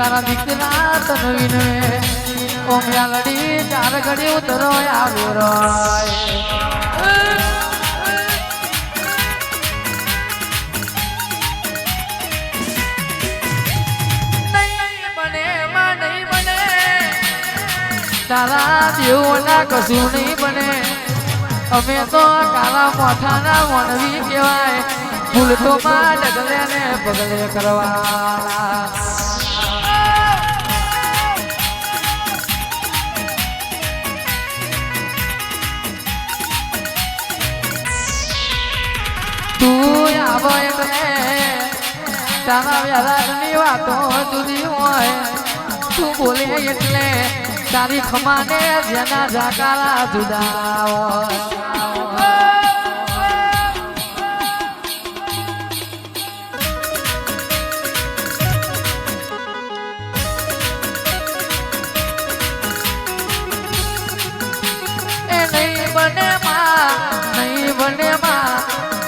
તારા દીકરા તનવીને ઓમ્યાલડી ચાર ઘડી ઉતરો આવ્યો રોય તારા દેવોના કશું નહીં બને અમે તો કાલા મોઠાના વણવી કહેવાય ફૂલ તો માં ડગલે ને પગલે કરવા તું આવો એટલે તારા વ્યારાની વાતો જુદી હોય તું બોલે એટલે તારી ખમાને જેના જાકારા જુદા એ નહીં બને માં નહીં બને માં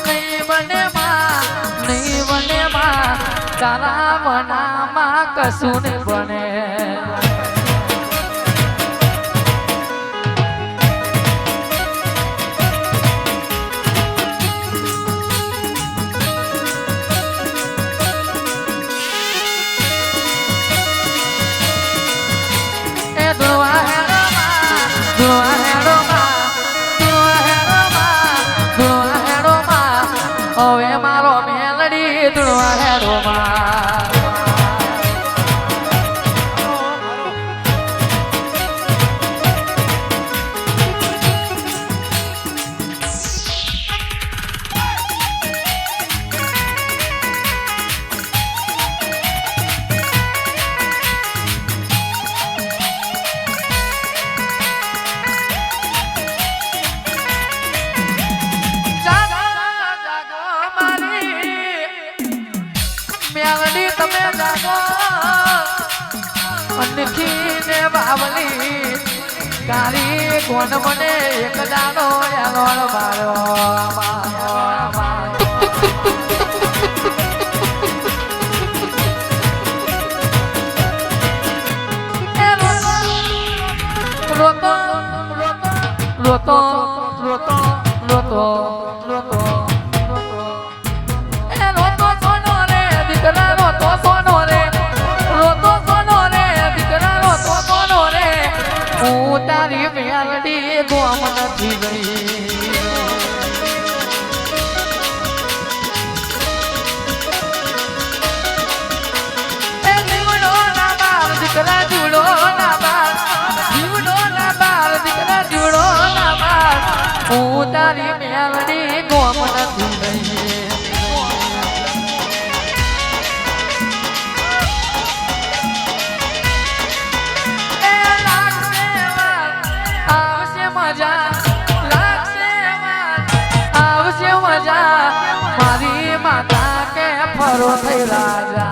નહીં બને માં નહીં બને માં તારા મનામાં કશું નહીં બને હવે મારો મેલડી ધૂળવા હેડો મેલડી તમે જાગો અનખી ને બાવલી કારી કોણ મને એક દાનો એલોળ મારો રોતો રોતો રોતો રોતો રોતો તારી મેલડી ગોમ નથી ગઈ એ જીવડો ના બાર દીકરા જીવડો ના બાર જીવડો ના બાર દીકરા જીવડો ના બાર હું તારી મેલડી ગોમ નથી ગઈ મારી માતા કે ફરો થઈ રાજા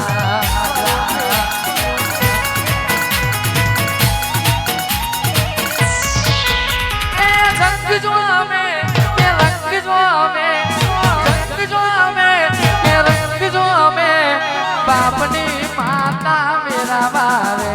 એ જંગ જો અમે કે રંગ જો અમે જંગ જો અમે કે રંગ જો અમે બાપની માતા મેરા બારે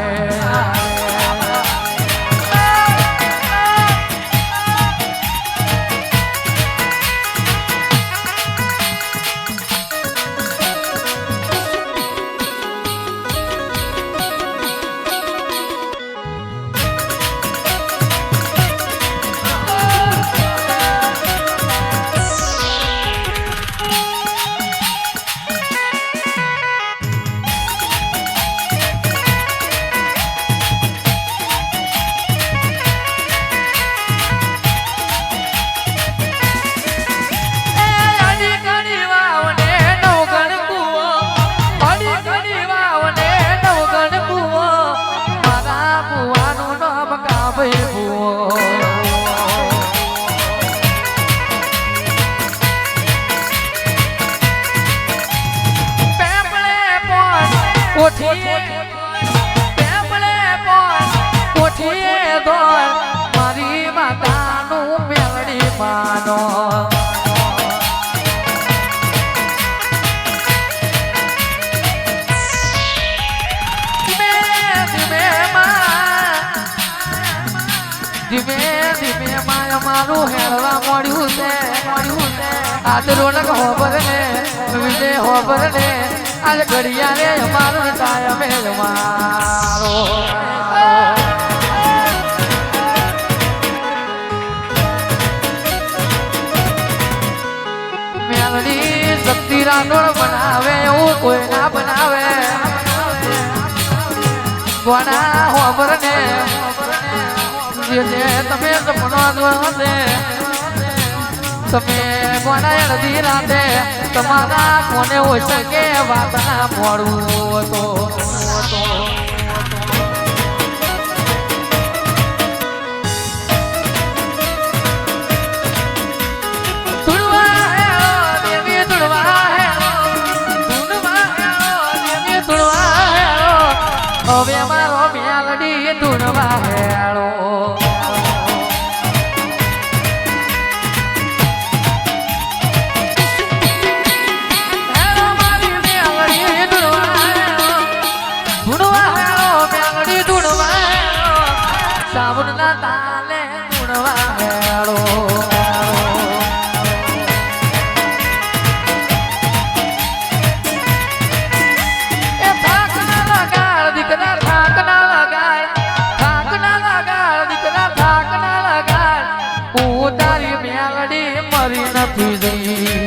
મારી માતાનું મેલડી માનો મેલડી મારું હેળવા મળ્યું છે આજ રોનક હોબર ને વિજય હોબર ને આજ ઘડિયા રે મારું ટાયમ મારો મેલડી શક્તિ રાઠોડ બનાવે એવું કોઈ ના બનાવે ગોના હોબર ને જે તમે સપનો હશે તમે ગોના અડધી રાતે તમારા કોને હોય શકે વાત ના મળવું તો હવે મારો મેલડી ધૂણવા હેળો સાબુન ના તાલે ધૂણવા હેળો મરી નથી જઈ